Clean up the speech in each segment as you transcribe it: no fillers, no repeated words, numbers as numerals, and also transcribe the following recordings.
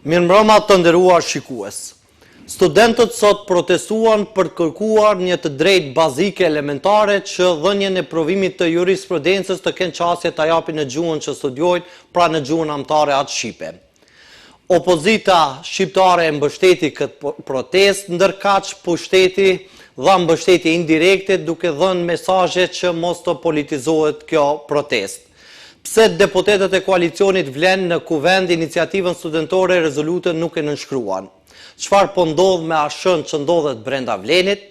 Mirëmbrëma të nderuar shikues. Studentët sot protestuan për të kërkuar një të drejtë bazike elementare që dhënien e provimit të jurisprudencës të kenë qasje ta japin në gjuhën që studiojnë, pra në gjuhën amtare atë shqipe. Opozita shqiptare e mbështeti këtë protest, ndërkaq pushteti dha mbështetje indirekte duke dhënë mesazhe që mos të politizohet kjo protest. Pse deputetët e koalicionit vlen në kuvend iniciativën studentore rezolutën nuk e nënshkruan? Çfarë po ndodh me ashën që ndodhet brenda vlenit?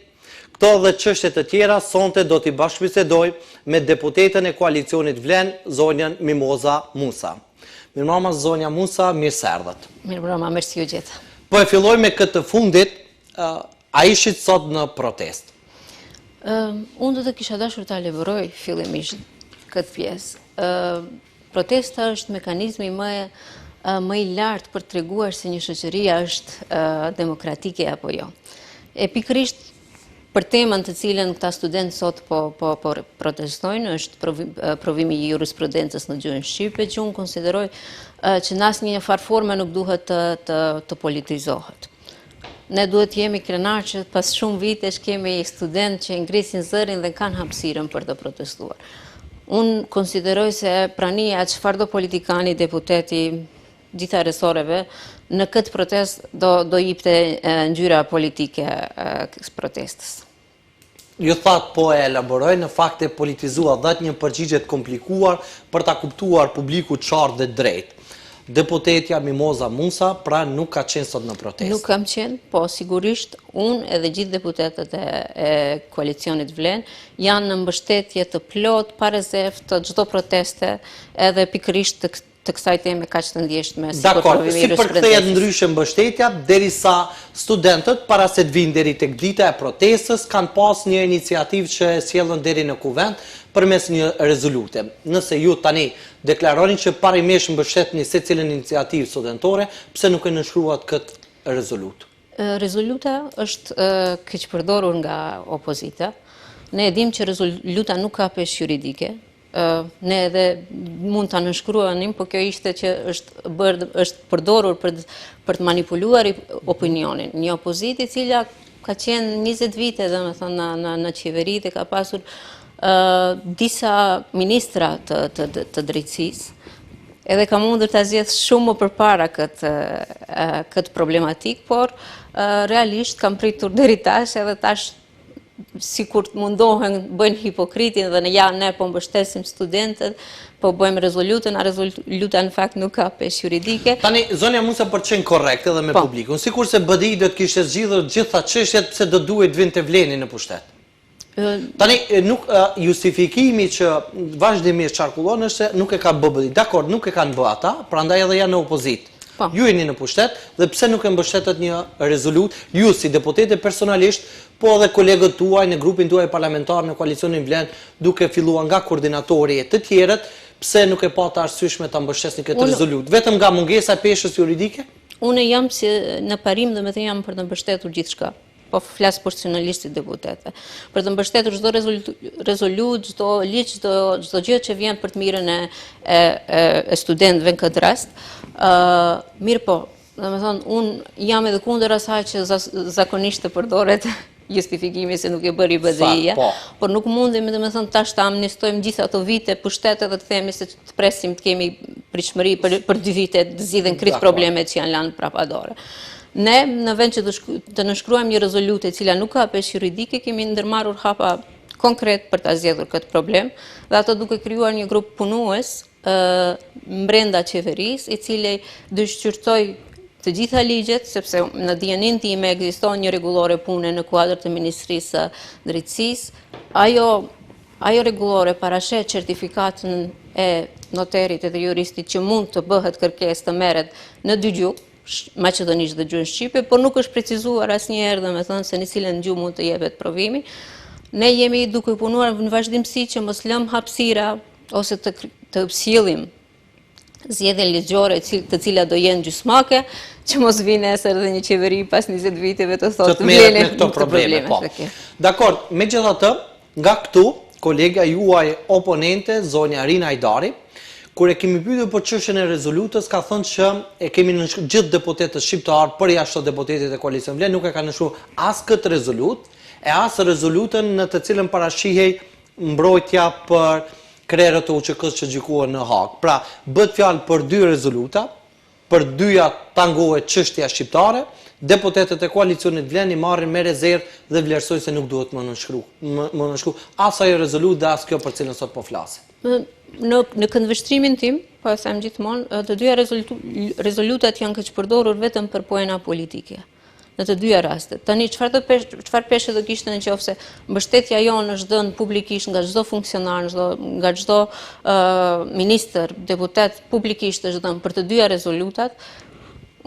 Këto dhe çështje të tjera sonte do t'i bashkëbisedoj me deputetën e koalicionit vlen, zonjën Mimoza Musa. Mirëmbrëma zonja Musa, mirë se erdhët. Mirëmbrëma, mirësi ju gjithë. Po e filloj me këtë fundit, a ishit sot në protest? Unë do të kisha dashur ta elaboroj fillimisht këtë pjesë. Protesta është mekanizmi më i lartë për të treguar se një shoqëria është demokratike apo jo. E pikërisht për temën të cilën këta studentë sot po protestojnë është provimi i jurisprudencës në gjuhën shqipe, që unë konsideroj që në asnjë farë forme nuk duhet të politizohet. Ne duhet jemi krenar që pas shumë vitesh kemi studentë që ngrisin zërin dhe kanë hapësirën për të protestuar. Unë konsideroj se prania çfarëdo politikani, deputeti, gjitha resoreve, në këtë protest do jipte ngjyra politike protestës. Ju thatë po e elaboroj, në fakt e politizua, dhat një përgjigje të komplikuar për ta kuptuar publiku qartë dhe drejt. Deputetja Mimoza Musa pra nuk ka qenë sot në protest. Nuk kam qenë, po sigurisht unë edhe gjithë deputetët e koalicionit vlen janë në mbështetje të plot, pa rezervë të çdo proteste, edhe pikërisht të kësaj teme kaq të ndjeshme. Dakor, si përkthehet ndryshe mbështetja, derisa studentët para se të vinë deri tek dita e protestës kanë pas një iniciativë që e sjellën deri në kuvend përmes një rezolute. Nëse ju tani deklaroni që parimisht mbështetni secilën iniciativë studentore, pse nuk e nënshkruat këtë rezolutë? Rezoluta është keq përdorur nga opozita. Ne e dim që rezoluta nuk ka peshë juridike. Ne edhe mund të nënshkruanim, po kjo ishte që është përdorur për të manipuluar opinionin. Një opozitë e cila ka qenë 20 vite në qeveri dhe ka pasur disa ministra të drejtësisë, edhe ka mundur të zgjedhë shumë më përpara këtë problematik, por realisht kam pritur deri tash edhe tash si kur të mundohen bëjnë hipokritin dhe ne po mbështesim studentët, po bëjmë rezolutën, a rezoluta në fakt nuk ka peshë juridike. Tani, zonja Musa për qenë korrekt edhe me publikun, sikur se BDI do të kishte zgjidhur gjitha çështjet pse do duhet vinte të vleni në pushtet. Tani, justifikimi që vazhdimisht qarkullon është se nuk e ka BDI. Dakor, nuk e kanë bë ata, prandaj edhe janë në opozitë. Ju jeni në pushtet dhe pse nuk e mbështetet një rezolut, ju si deputete personalisht, po edhe kolegët tuaj në grupin tuaj parlamentar në koalicionin vlen, duke filluar nga koordinatori e të tjerët, pse nuk e pata arsyeshme ta mbështesni këtë rezolut? Vetëm nga mungesa e peshës juridike? Unë jam si në parim dhe me të jam për të mbështetur gjithçka. Po flas personalisht si deputete. Për të mbështetur çdo rezolut, çdo ligj, çdo gjë që vjen për të mirën e studentëve në këtë rast. Mirë po, domethënë unë jam edhe kundër asaj që zakonisht të përdoret justifikimi se nuk e bëri BDI-ja, por nuk mundemi domethënë tash ta amnistojmë gjithë ato vite pushtete dhe të themi se të presim të kemi pritshmëri për 2 vite të zgjidhen krejt problemet që janë lanë prapadore. Ne, në vend që të nënshkruajmë një rezolutë e cila nuk ka peshë juridike, kemi ndërmarrur hapa konkret për ta zgjedhur këtë problem, dhe ato duke krijuar një grup punues brenda qeverisë, i cili dyshqyrtoi të gjitha ligjet, sepse në dijenin time ekziston një rregullore pune në kuadër të Ministrisë së Drejtësisë. Ajo rregullore parashet certifikatën e noterit dhe juristit që mund të bëhet kërkesë të merret në 2 gjuhë, maqedonisht dhe gjuhën shqipe, por nuk është precizuar asnjëherë domethënë se në cilën gjuhë mund të jepet provimi. Ne jemi duke punuar në vazhdimsi që mos lëm hapësira ose të sjellim zgjedhje ligjore të cilat do jenë gjysmake, që mos vinë nesër dhe një qeveri pas 20 viteve të thotë të merret me këto probleme. Dakor, megjithatë, nga këtu kolega juaj oponente, zonja Rina Ajdari, Kur e kemi pyetur për çështjen e rezolutës, ka thënë që e kemi gjithë deputetët shqiptar, përjashto deputetët e koalicion vlen, nuk e kanë nështruar as këtë rezolut, e as rezolutën në të cilën parashihej mbrojtja për krerët e UÇK-s që gjykuan në Hag. Pra, bëhet fjalë për dy rezoluta, për dyja tangohet çështja shqiptare, deputetët e koalicionit vlen i marrin me rezervë dhe vlerësojnë se nuk duhet më nënshkru as ajo rezolut dhe as kjo për cilën sot po flasim. Në këndvështrimin tim, po e them gjithmonë, të dyja rezolutat janë këtë përdorur vetëm për pojena politike. Në të dyja rastet. Tani, çfarë peshë do kishte nëse mbështetja jonë është dhënë publikisht nga çdo funksionar, nga çdo ministër, deputet, publikisht është dhënë për të dyja rezolutat,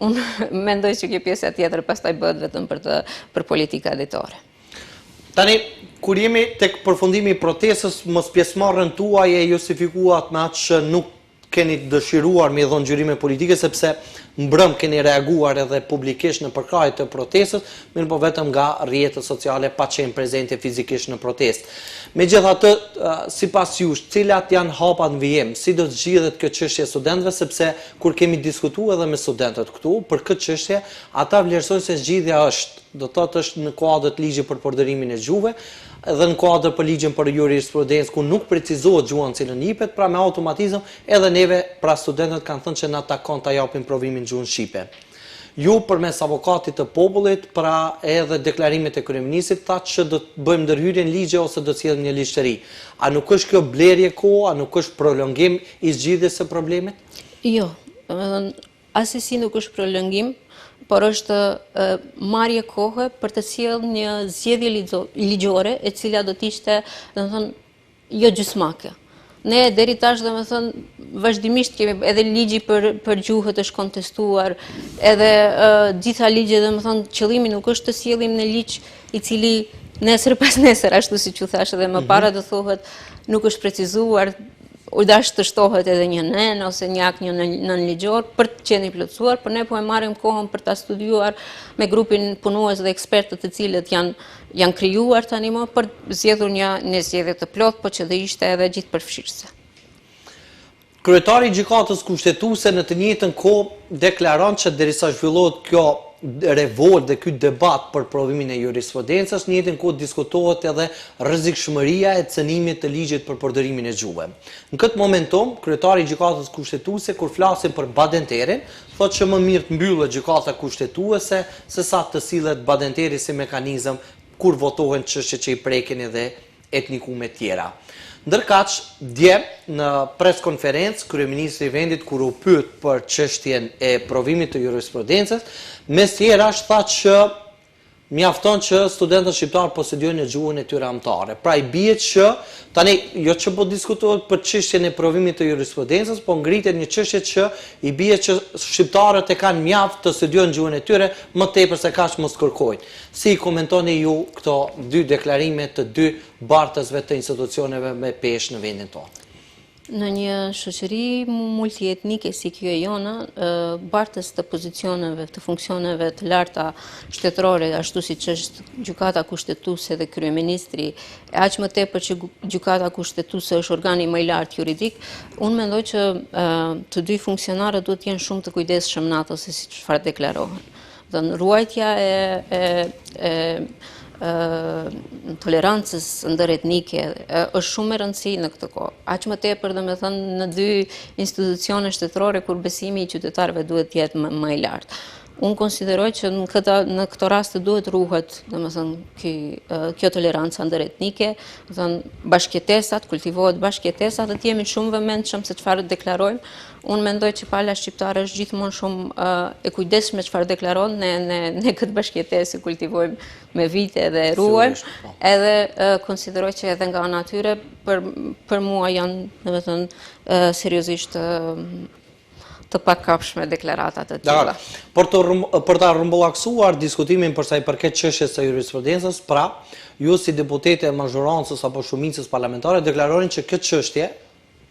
unë mendoj që kjo pjesa tjetër pastaj bëhet vetëm për politika ditore. Tani, kur jemi tek përfundimi i protestës, mos pjesëmarrjen tuaj e justifikuat me atë që nuk keni dëshiruar me dhënë gjyrime politike, sepse mbrëm keni reaguar edhe publikisht në përkrahje të protestës, mirë po vetëm nga rrjetet sociale pa qenë prezente fizikisht në protestë. Megjithatë, sipas jush, cilat janë hapat në vijim, si do të zgjidhet kjo çështje e studentëve, sepse kur kemi diskutuar edhe me studentët këtu për këtë çështje, ata vlerësojnë se zgjidhja është në kuadër të ligjit për përdorimin e gjuhëve, edhe në kuadër për ligjin për jurisprudencë ku nuk precizohet gjuha në cilën jepet, pra me automatizëm edhe neve, pra studentët kanë thënë që na takon ta japin provimin gjuhën shqipe. Ju përmes avokatit të popullit, pra edhe deklarimet e kryeministit, thatë që do të bëjmë ndërhyrje në ligje ose do të sjellim një ligj të ri. A nuk është kjo blerje kohë, a nuk është prolongim i zgjidhjes së problemit? Jo, asesi nuk është prolongim, por është marrje kohe për të sjellë një zgjedhje ligjore e cila do të ishte, domethënë, jo gjysmake. Ne deri tash, domethënë, vazhdimisht kemi edhe ligji për gjuhët është kontestuar, edhe gjitha ligjet, domethënë, qëllimi nuk është të sjellim në ligj i cili nesër pas nesër, ashtu siç u thash edhe më para, do thuhet, nuk është precizuar, u dash të shtohet edhe një nen ose një akt një nën ligjor për të qenë i plotësuar, por ne po e marrim kohën për ta studiuar me grupin punues dhe ekspertët të cilët janë krijuar tani më për zgjedhur një zgjedhje të plotë, por që do ishte edhe gjithëpërfshirëse. Kryetari i gjykatës kushtetuese në të njëjtën kohë deklaron që derisa zhvillohet kjo revolt dhe ky debat për provimin e jurisprudencës, në njëjtën kohë diskutohet edhe rrezikshmëria e cënimit të ligjit për përdorimin e gjuhëve. Në këtë momentum, kryetari i gjykatës kushtetuese kur flasin për badenterin, thotë që më mirë të mbyllet gjykata kushtetuese se sa të sillet badenteri si mekanizëm kur votohen çështje që i prekin edhe etnikume tjera. Ndërkaq, dje në preskonferencë, kryeministri i vendit kur u pyet për çështjen e provimit të jurisprudencës, mes tjerash tha që mjafton që studentët shqiptar posediojnë në gjuhën e tyre anëtare. Pra i bie që tani jo që po diskutohet për çështjen e provimit të jurisprudencës, po ngritet një çështje që i bie që shqiptarët e kanë mjaft të studiojnë gjuhën e tyre, më tepër se kaq mos kërkojnë. Si komentoni ju këto dy deklarime të dy bartësve të institucioneve me peshë në vendin tonë? Në një shoqëri multietnike si kjo e jona, bartës të pozicioneve, të funksioneve të larta shtetërore, ashtu siç është gjykata kushtetuese dhe kryeministri, e aq më tepër që gjykata kushtetuese është organi më i lartë juridik, unë mendoj që të dy funksionarët duhet të jenë shumë të kujdesshëm në ato se si çfarë deklarohen. Dhe ruajtja tolerancës ndëretnike është shumë e rëndësishme në këtë kohë. Aq më tepër domethënë në dy institucione shtetërore kur besimi i qytetarëve duhet të jetë më i lartë. Unë konsideroj që në këto raste duhet ruhet, domethënë, kjo tolerancë ndëretnike, domethënë bashkëjetesat, kultivohet bashkëjetesa, dhe të jemi shumë vëmendshëm se çfarë deklarojmë. Unë mendoj që pala shqiptare është gjithmonë shumë e kujdesshme çfarë deklaron, ne këtë bashkëjetesë kultivojmë me vite dhe ruajmë, edhe konsideroj që edhe nga ana e tyre për mua janë, domethënë, seriozisht të pakapshme deklaratat e tilla. Për ta rrumbullaksuar diskutimin për sa i përket çështjes së jurisprudencës, pra, ju si deputete e mazhorancës apo shumicës parlamentare deklaronin që këtë çështje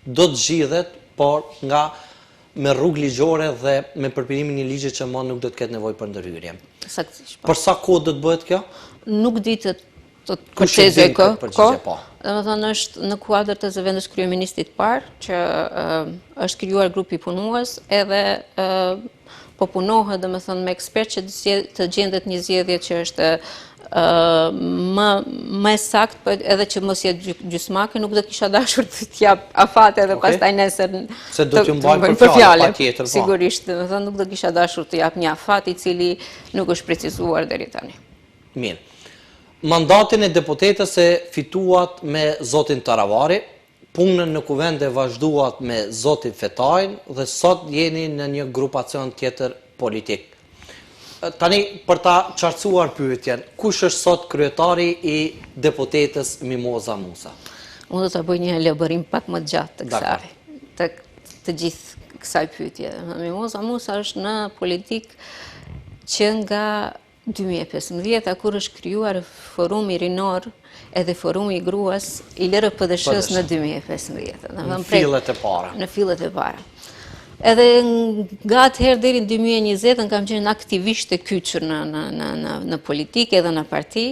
do të zgjidhet, por me rrugë ligjore dhe me përpirimin e një ligji që më nuk do të ketë nevojë për ndërhyrje. Saktësisht. Për sa kohë do të bëhet kjo? Nuk di të Kush e din këtë përgjigje, po? Domethënë është në kuadër të zëvendës kryeministit parë që është krijuar grupi punues edhe po punohet domethënë me ekspert që të gjendet një zgjedhje që është më sakt, po edhe që mos jetë gjysmake, nuk do kisha dashur të t'jap afate edhe pastaj nesër se do t'ju mbajnë për fjalë patjetër, po. Sigurisht, domethënë nuk do kisha dashur të jap një afat i cili nuk është precizuar deri tani. Mirë. Mandatin e deputetës e fituat me zotin Taravari, punën në kuvende vazhduat me zotin Fetajn dhe sot jeni në një grupacion tjetër politik. Tani, për ta qartësuar pyetjen, kush është sot kryetari i deputetës Mimoza Musa? Unë do të bëj një elaborim pak më gjatë të kësaj, të gjithë kësaj pyetje. Mimoza Musa është në politik që nga 2015, kur është krijuar forumi rinor edhe forumi i gruas i LRPDSH-s në 2015. Në fillet e para. Në fillet e para. Edhe nga atëherë deri në 2020 kam qenë aktivisht e kyçur në politikë edhe në parti.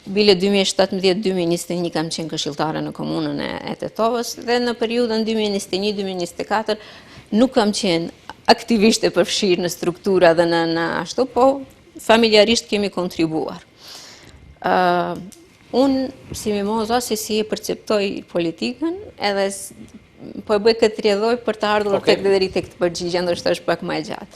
Bile 2017-2021 kam qenë këshilltare në komunën e Tetovës dhe në periudhën 2021-2024 nuk kam qenë aktivisht e përfshirë në struktura dhe në ashtu, po familjarisht kemi kontribuar. Unë, si Mimoza, si e perceptoj politikën, edhe po e bëj këtë rjedhoj për të ardhur tek deri tek të përgjigje, ndoshta është pak më e gjatë.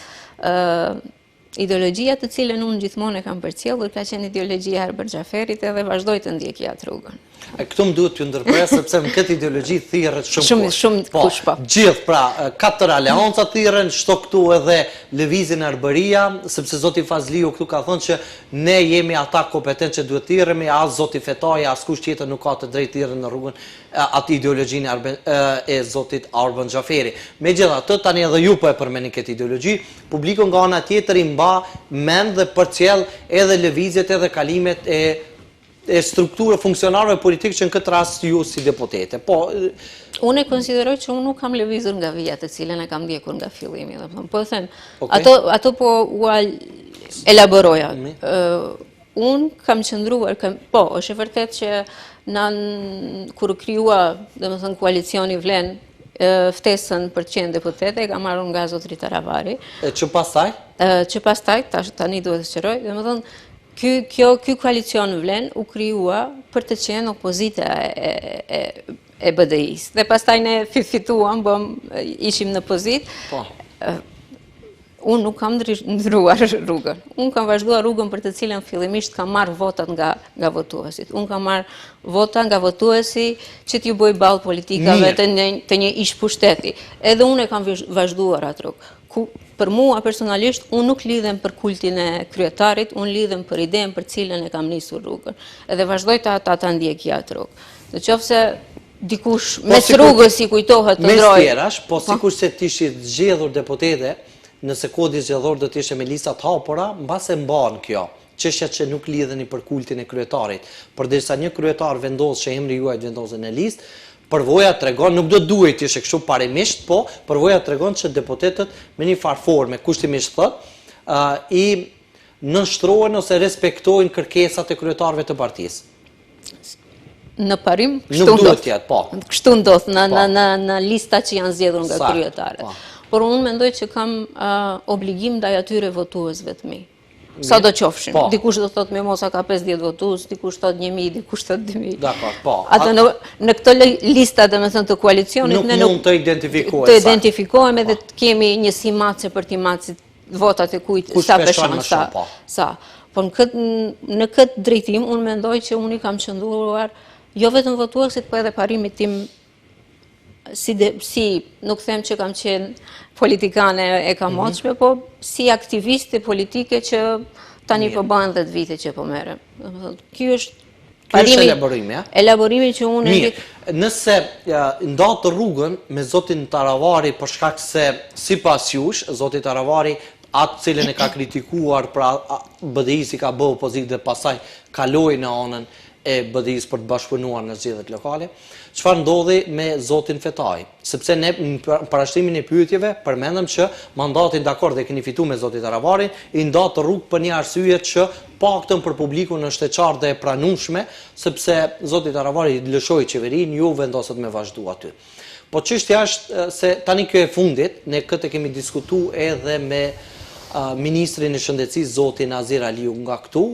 Ideologjia të cilën unë gjithmonë e kam përcjellur ka qenë ideologjia e Arben Xhaferit edhe vazhdoj të ndjekja atë rrugën. Këtu më duhet t'ju ndërpres sepse në këtë ideologji thirret shumë kush po. Gjithë pra, 4 aleanca thirren, shto këtu edhe lëvizjen e Arbëria, sepse zoti Fazliu këtu ka thënë që ne jemi ata kompetent që duhet thirremi, as zoti Fetaja, as kush tjetër nuk ka të drejtë thirrën në rrugën atë ideologjinë e zotit Arben Xhaferi. Megjithatë, tani edhe ju po e përmendni këtë ideologji, publiku nga ana tjetër i mba mend dhe përcjell edhe lëvizjet edhe kalimet e strukturë funksionarëve politikë që në këtë rast ju si deputete. Po, unë e konsideroj që unë nuk kam lëvizur nga vija të cilën e kam ndjekur nga fillimi. Po them, ato po u elaboroja. Unë kam qëndruar, po, është e vërtet që kur kryua, domethënë koalicioni Vlen, ftesën për të qenë deputete, e ka marrur nga zotri Taravari. Që pastaj? Që pastaj, tani duhet të sqaroj, domethënë Ky koalicion Vlen u krijua për të qenë opozita e BDI-s. Dhe pastaj ne fituam, ishim në pozitë. Unë nuk kam ndryruar rrugën. Unë kam vazhduar rrugën për të cilën fillimisht kam marrë votat nga votuesit. Unë kam marrë vota nga votuesi që t'ju bëj ballë politikave të një ish pushteti. Edhe unë e kam vazhduar atë rrugë. Për mua personalisht, unë nuk lidhem për kultin e kryetarit, unë lidhem për idenë për cilën e kam nisur rrugën. Edhe vazhdoj ta ndjekja atë rrugë. Në qoftë se dikush mes rrugës i kujtohet të ndrojë. Mes tjerash, po sikur se t'ishit zgjedhur deputete, nëse kodi zgjedhor do t'ishe me listat hapura, mbase mban kjo. Çështja që nuk lidheni për kultin e kryetarit. Përderisa një kryetar vendos që emri juaj vendosen në listë, përvoja tregon, nuk do duhet të ishte kështu parimisht, po përvoja tregon që deputetët me një farë forme, kushtimisht thotë, i nënshtrohen ose respektojnë kërkesat e kryetarëve të partisë. Në parim, nuk duhet tjetë, po. Kështu ndodh në lista që janë zgjedhur nga kryetarët. Por unë mendoj që kam obligim ndaj atyre votuesve të mi. Sa do qofshin. Dikush do thotë Mimoza ka 50 votues, dikush thotë 1000, dikush thotë 2000. Dakor, po. Atë në këtë lista domethënë të koalicionit ne nuk mund të identifikohemi edhe të kemi një simace për të macit votat e kujt sa peshon sa. Po në këtë drejtim unë mendoj që unë i kam qëndruar jo vetëm votuesit, po edhe parimit tim si nuk them që kam qenë politikane e kamotshme, po si aktiviste politike që tani po bëhen 10 vite që po merrem. Ky është elaborimi që unë nëse ndatë rrugën me zotin Taravari për shkak se sipas jush, zoti Taravari atë cilën e ka kritikuar pra BDI-si ka bë opozitë dhe pasaj kaloi në anën e BDI-s për të bashkëpunuar në zgjedhjet lokale, çfarë ndodhi me zotin Fetaj? Sepse ne në parashtrimin e pyetjeve përmendëm që mandatin dakord e keni fituar me zotin Taravarin, i ndatë rrugë për një arsye që paktën për publikun është e qartë dhe e pranueshme, sepse zoti Taravari lëshoi qeverinë, ju vendoset me vazhdu aty. Po çështja është se tani kjo e fundit, ne këtë kemi diskutuar edhe me ministrin e shëndetësisë zotin Nazir Aliu nga këtu,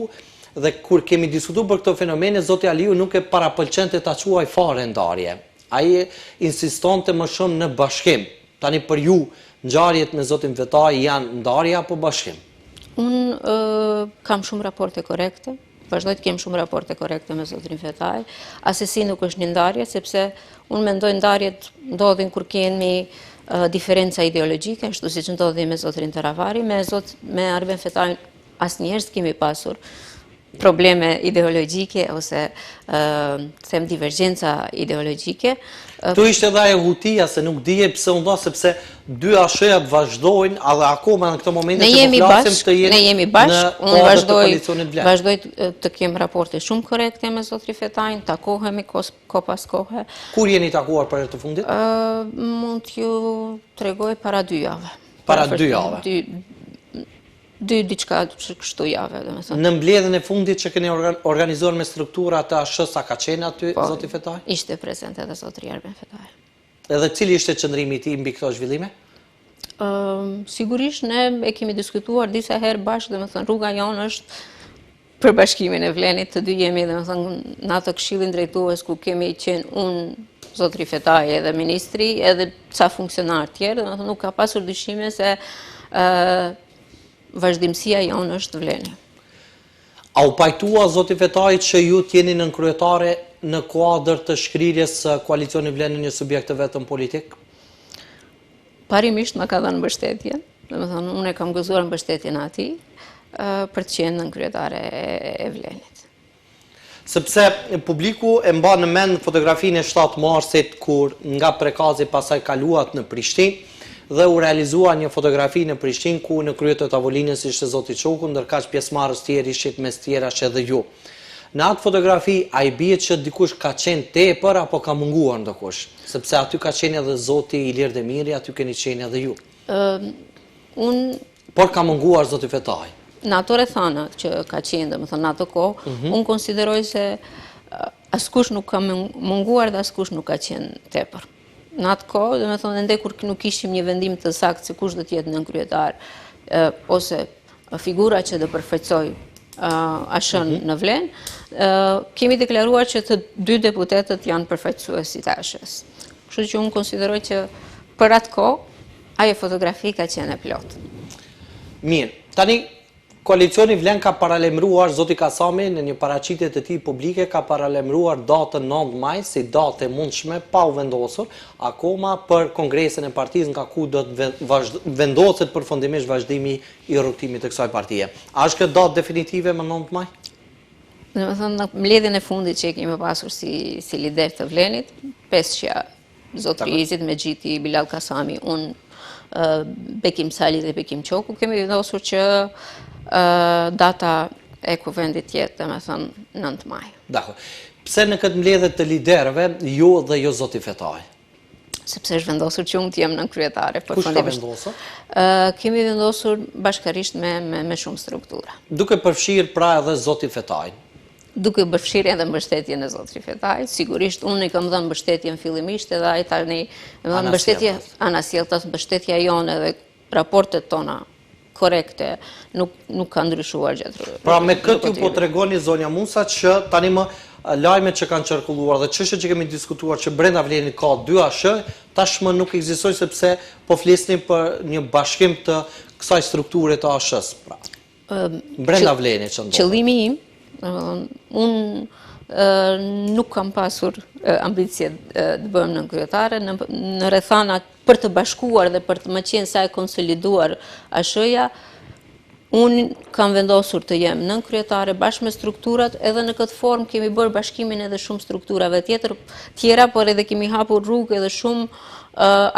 dhe kur kemi diskutuar për këto fenomene, zoti Aliu nuk e parapëlqente ta quaj fare ndarje. Ai insistonte më shumë në bashkim. Tani për ju, ngjarjet me zotin Fetaj janë ndarje apo bashkim? Unë kam shumë raporte korekte, vazhdoj të kem shumë raporte korekte me zotin Fetaj. Asesi nuk është një ndarje, sepse unë mendoj ndarjet ndodhin kur kemi diferenca ideologjike, ashtu siç ndodhi me zotin Taravari, me Arben Fetajin asnjëherë s'kemi pasur probleme ideologjike ose them divergjenca ideologjike. Tu ishte edhe ajo hutia se nuk dije pse u nda, sepse dy ashejat vazhdojnë, edhe akoma në këtë moment Ne jemi bashkë, unë vazhdoj të kem raporte shumë korekte me zotrin Fetajin, takohemi ko pas kohe. Kur jeni takuar për herë të fundit? Mund t'ju tregoj para 2 jave. Para 2 jave? Dy diçka kështu jave, domethënë. Në mbledhjen e fundit që keni organizuar me struktura të ASH-s, a ka qenë aty zoti Fetaj? Ishte prezent edhe zotri Arben Fetaj. Edhe cili ishte qëndrimi i tij mbi këto zhvillime? Sigurisht ne e kemi diskutuar disa herë bashkë, domethënë rruga jonë është për bashkimin e Vlenit, të dy jemi domethënë në atë këshillin drejtues ku kemi qenë unë, zotri Fetaj edhe ministri, edhe ca funksionar tjerë, domethënë nuk ka pasur dyshime se vazhdimësia jonë është Vleni. A u pajtua zoti Fetaj që ju t'jeni nënkryetare në kuadër të shkrirjes së koalicioni Vleni një subjekt të vetëm politik? Parimisht më ka dhënë mbështetje, domethënë unë e kam gëzuar mbështetjen e atij për të qenë nënkryetare e Vlenit. Sepse publiku e mban në mend fotografinë e 7 marsit kur nga Prekazi pasaj kaluat në Prishtinë, dhe u realizua një fotografi në Prishtinë ku në krye të tavolinës ishte zoti Çoku, ndërkaq pjesëmarrës tjerë ishit mes tjerash edhe ju. Në atë fotografi, a i bie që dikush ka qenë tepër apo ka munguar ndokush? Sepse aty ka qenë edhe zoti Ilir Demiri, aty keni qenë edhe ju. Por ka munguar zoti Fetaj. Në ato rrethana që ka qenë, domethënë në ato kohë, unë konsideroj se askush nuk ka munguar dhe askush nuk ka qenë tepër. Në atë kohë, domethënë ende kur nuk kishim një vendim të saktë se kush do të jetë nënkryetar ose figura që do përfaqësoj ASH-n në Vlenë, kemi deklaruar që të dy deputetët janë përfaqësuesit e ASH-s. Kështu që unë konsideroj që për atë kohë ajo fotografi ka qenë e plotë. Mirë, tani koalicioni Vlen ka paralemruar, zoti Kasami në një paraqitje të tij publike ka paralemruar datën 9 maj si datë e mundshme pa u vendosur akoma për kongresin e partisë nga ku do të vendoset përfundimisht vazhdimi i rrugtimit të kësaj partie. A është këtë datë definitive më 9 maj? Domethënë në mbledhjen e fundit që e kemi pasur si lider të Vlenit, pesëqja zotri Izit Mexhiti, Bilal Kasami, unë Bekim Sali dhe Bekim Çoku, kemi vendosur që data e kuvendit jetë, domethënë 9 maj. Dakor. Pse në këtë mbledhje të liderëve ju dhe jo zoti Fetaj? Sepse është vendosur që unë të jem nënkryetare. Kush ka vendosur? Kemi vendosur bashkërisht me shumë struktura. Duke përfshirë pra edhe zoti Fetaj? Duke përfshirë edhe mbështetjen e zotrit Fetaj, sigurisht unë i kam dhënë mbështetjen fillimisht edhe ai tani mbështetje anasjelltas, mbështetja jonë edhe raportet tona korekte nuk ka ndryshuar gjatë. Pra me këtë ju po tregoni zonja Musa që tani më lajmet që kanë qarkulluar dhe çështjet që kemi diskutuar që brenda Vlenit ka 2 ASH, tashmë nuk ekzistojnë sepse po flisnim për një bashkim të kësaj strukture të ASH-s. Pra. Brenda Vlenit që ndodh. Qëllimi im, unë nuk kam pasur ambicje të bëhem nënkryetare në rrethana për të bashkuar dhe për të më qenë sa e konsoliduar ASH-ja. Unë kam vendosur të jem nënkryetare bashkë me strukturat, edhe në këtë formë kemi bërë bashkimin edhe shumë strukturave tjera, por edhe kemi hapur rrugë edhe shumë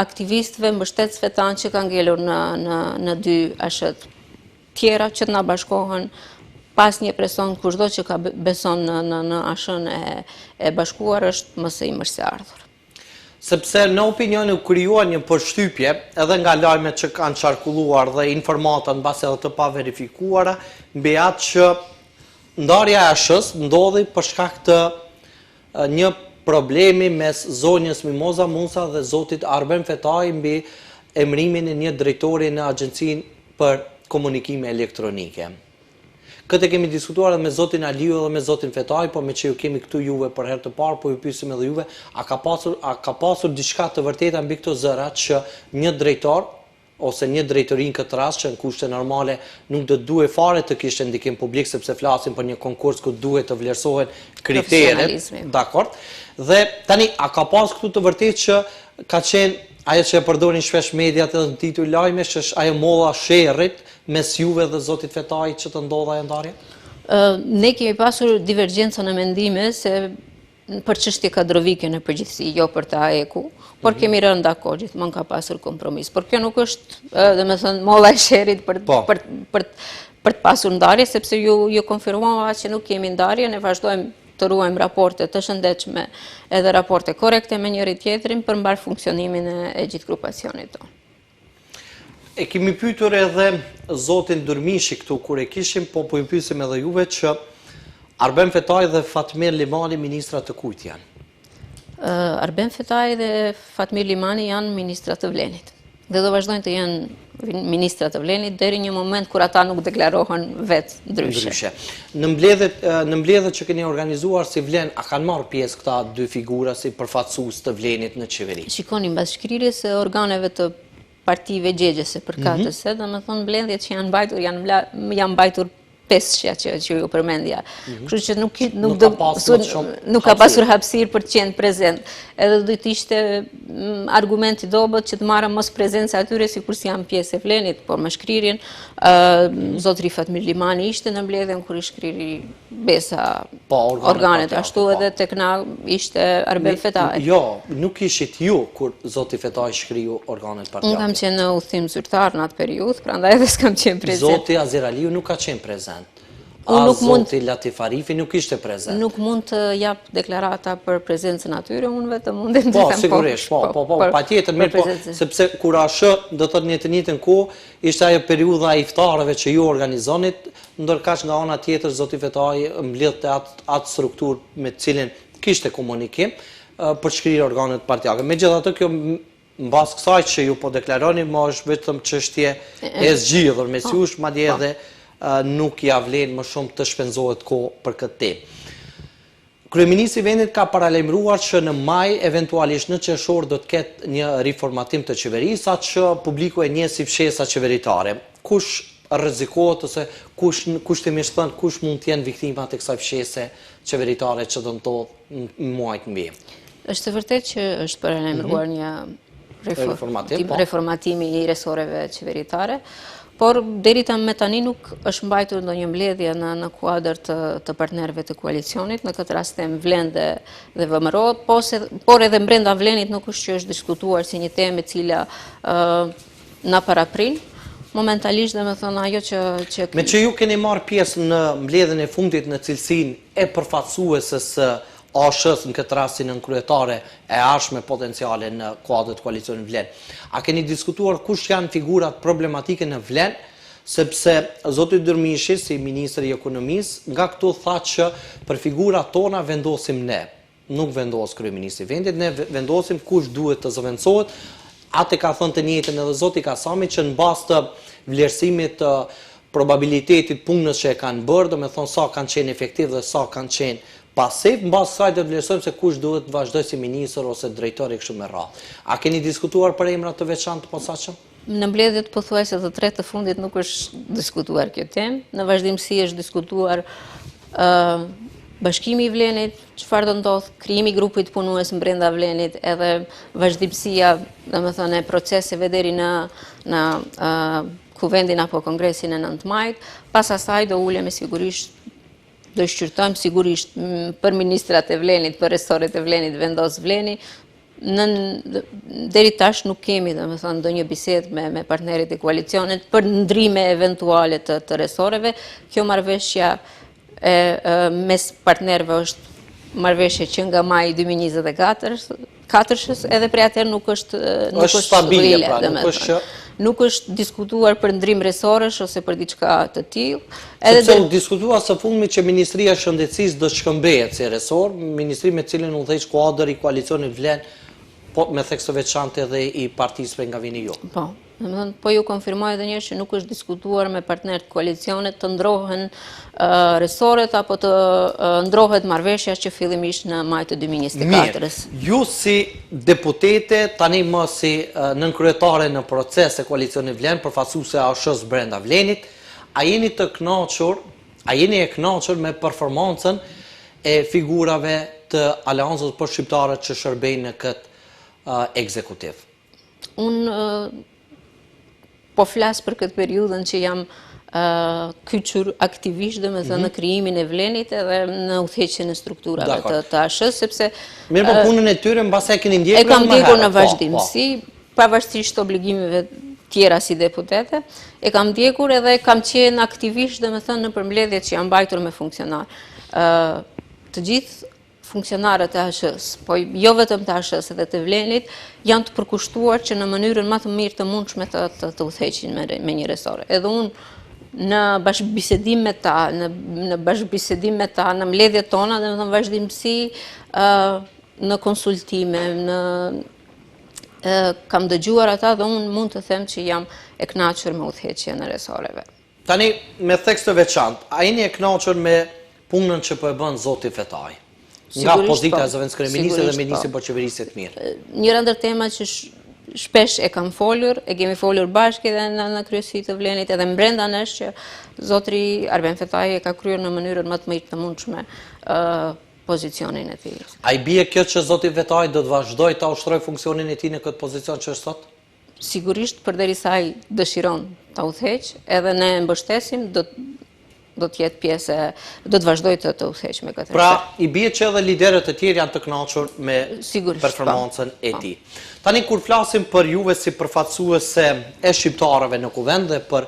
aktivistëve, mbështetësve tanë që kanë ngelur në 2 ASH tjera që të na bashkohen pas një presion kushdo që ka beson në ashën e bashkuar është mëse i mërse ardhur. Sepse në opinion u krijuar një përshtypje edhe nga lajmet që kanë qarkulluar dhe informata në base edhe të pa verifikuara, mbi atë që ndarja e ashës ndodhi për shkak të një problemi mes zonjës Mimoza Musa dhe zotit Arben Fetaj mbi emrimin e një drejtori në Agjencinë për Komunikime Elektronike. Këtë kemi diskutuar edhe me zotin Aliu dhe me zotin Fetaj, po me që ju kemi këtu juve për herë të parë, po ju pyesim edhe juve, a ka pasur diçka të vërteta mbi këto zëra që një drejtor ose një drejtorin këtë rast që në kushte normale nuk do duhet fare të kishte ndikim publik sepse flasim për një konkurs ku duhet të vlerësohen kriteret, dakord? Dhe tani a ka pas këtu të vërtetë që ka qenë ajo që e përdorin shpesh mediat edhe në titull lajmesh është ajo molla sherrit mes juve dhe zotit Fetaj që të ndodha ajo ndarje? Ne kemi pasur divergjencën e mendime se për çështje kadrovike në përgjithësi, jo për të AEK-u, por kemi rënë dakord, gjithmonë ka pasur kompromis. Por kjo nuk është, domethënë, molla e sherrit për të pasur ndarje, sepse ju konfirmova që nuk kemi ndarje, ne vazhdojmë të ruajmë raporte të shëndetshme edhe raporte korekte me njëri tjetrin për mbar funksionimin e gjithë grupacionit tonë. E kemi pyetur edhe zotin Durmishi këtu kur e kishim, po ju pyesim edhe juve që Arben Fetaj dhe Fatmir Limani ministra të kujt janë? Arben Fetaj dhe Fatmir Limani janë ministra të Vlenit. Dhe do vazhdojnë të janë ministra të Vlenit deri një moment kur ata nuk deklarohen vetë ndryshe. Në mbledhjet që keni organizuar si Vlen, a kanë marrë pjesë këta dy figura si përfaqësues të Vlenit në qeveri? Shikoni mbas shkrirjes së organeve të partive gjegjese përkatëse, domethënë mbledhjet që janë mbajtur janë mbajtur 5 që ju përmendja. Kështu që nuk ka pasur hapësirë për të qenë prezent. Edhe do të ishte argument i dobët që të marrë mos prezencë atyre sikur si janë pjesë e Vlenit, por me shkrirjen zotri Fatmir Limani ishte në mbledhjen kur i shkriri besa organet, ashtu edhe tek na ishte Arben Fetaj. Jo, nuk ishit ju kur zoti Fetaj shkriu organet partijake. Unë kam qenë në udhëtim zyrtar në atë periudhë, prandaj edhe s'kam qenë prezent. Zoti Azir Aliu nuk ka qenë prezent. Zoti Latif Arifi nuk ishte prezent. Nuk mund të jap deklarata për prezencën atyre, unë vetëm mundem të them po. Sigurisht, patjetër, mirë po, sepse kur ashë, do thotë një të njëjtën kohë, ishte ajo periudha e iftarëve që ju organizonit, ndërkaq nga ana tjetër zoti Fetaj mbledhte atë strukturë me të cilin kishte komunikim për shkrirje organet partijake. Megjithatë, kjo mbas kësaj që ju po deklaroni, më është vetëm çështje e zgjidhur mes jush, madje edhe nuk ja vlen më shumë të shpenzohet kohë për këtë temë. Kryeministri i vendit ka paralajmëruar që në maj, eventualisht në qershor, do të ketë një riformatim të qeverisë, sa që publiku e njeh si fshesa qeveritare. Kush rrezikohet ose kushtimisht thënë kush mund të jenë viktimat e kësaj fshese qeveritare që do ndodh në muajt mbi? Është vërtet që është paralajmëruar një reformatimi i resoreve qeveritare, por deri me tani nuk është mbajtur ndonjë mbledhje në kuadër të partnerëve të koalicionit, në këtë rast them Vlen dhe VMRO, por edhe brenda Vlenit nuk është që është diskutuar si një temë e cila na paraprin. Momentalisht domethënë ajo që me që ju keni marrë pjesë në mbledhjen e fundit në cilësinë e përfaqësuesës së ASH-s në këtë rast si nën kryetare e arshme potenciale në kuadër të koalicionit Vlen. A keni diskutuar kush janë figurat problematike në Vlen, sepse zoti Durmishi si ministri i ekonomisë nga këtu tha që për figurat tona vendosim ne, nuk vendos kryeministri i vendit, ne vendosim kush duhet të zëvendësohet. Atë ka thënë të njëjtën edhe zoti Kasami që në bazë të vlerësimit të probabilitetit punës që e kanë bërë, domethënë sa kanë qenë efektiv dhe sa kanë qenë pasiv, në bazë kësaj do të vlerësojmë se kush duhet të vazhdojë si ministër ose drejtor i kështu me radhë. A keni diskutuar për emra të veçantë të posaçëm? Në mbledhjet pothuajse të tretë të fundit nuk është diskutuar kjo temë. Në vazhdimsi është diskutuar Bashkimi i Vlenit, çfarë do ndodh, krijimi i grupit punues brenda Vlenit, edhe vazhdimësia, domethënë e proceseve deri në kuvendin apo kongresin e 9 majit. Pas asaj do ulemi sigurisht, do shqyrtojmë sigurisht për ministrat e Vlenit, për resortet e Vlenit vendos Vleni, deri tash nuk kemi, domethënë, ndonjë bisedë me partnerit e koalicionit për ndrime eventuale të resoreve. Kjo marrëveshja mes partnerëve është marrëveshje që nga maji 2024 edhe prej atëherë nuk është stabile, pra, nuk është nuk është diskutuar për ndrim resorësh ose për diçka të tillë. Sepse u diskutua së fundmi që Ministria e Shëndetësisë do shkëmbehet si resor, ministri me cilin udhëheq kuadër i koalicionit vlen, po me theks të veçantë edhe i partisë prej nga vini ju. Po, domethënë po ju konfirmoj edhe një herë që nuk është diskutuar me partnerët koalicionit të ndrohen resoret apo të ndrohet marrëveshja që fillimisht në maj të 2024-s. Ju si deputete, tani më si nënkryetare në proces e koalicionit vlen, përfaqësuese e ASH-s brenda vlenit, a jeni e kënaqur me performancën e figurave të Aleancës për Shqiptarët që shërbejnë në këtë ekzekutiv? Unë po flas për këtë periudhën që jam kyçur aktivisht në krijimin e vlenit edhe në udhëheqjen e strukturave të ASH-s, sepse mirë, po punën e tyre mbas e keni ndjekur e kam ndjekur në vazhdimsi, pavarësisht obligimeve tjera si deputete, e kam ndjekur edhe kam qenë aktivisht në përmbledhjet që janë mbajtur me funksionar. Të gjithë funksionarët e ASH-s, po jo vetëm të ASH-s edhe të vlenit, janë të përkushtuar që në mënyrën më të mirë të mundshme të udhëheqin me një resor. Edhe unë në bashkëbisedim me ta, në mbledhjet tona, në vazhdimsi, në konsultime, kam dëgjuar ata dhe unë mund të them që jam e kënaqur me udhëheqjen e resoreve. Tani, me theks të veçantë, a jeni e kënaqur me punën që po e bën zoti Fetaj? Nga pozita e zëvendëskryeministit dhe ministrit për qeverisje të mirë. Njëra ndër temat që shpesh e kam folur, e kemi folur bashkë edhe në kryesi të vlenit edhe mbrenda nesh që zotri Arben Fetaj e ka kryer në mënyrën më të mirë të mundshme pozicionin e tij. A i bie kjo që zoti Fetaj do të vazhdoj ta ushtroj funksionin e tij në këtë pozicion që është sot? Sigurisht, përderisa ai dëshiron ta udhëheq, edhe ne mbështesim, do të jetë pjesë, do të vazhdoj të udhëheq me këtë. Pra, i bie që edhe liderët e tjerë janë të kënaqur me performancën e tij. Tani kur flasim për juve si përfaqësuese e shqiptarëve në kuvend dhe për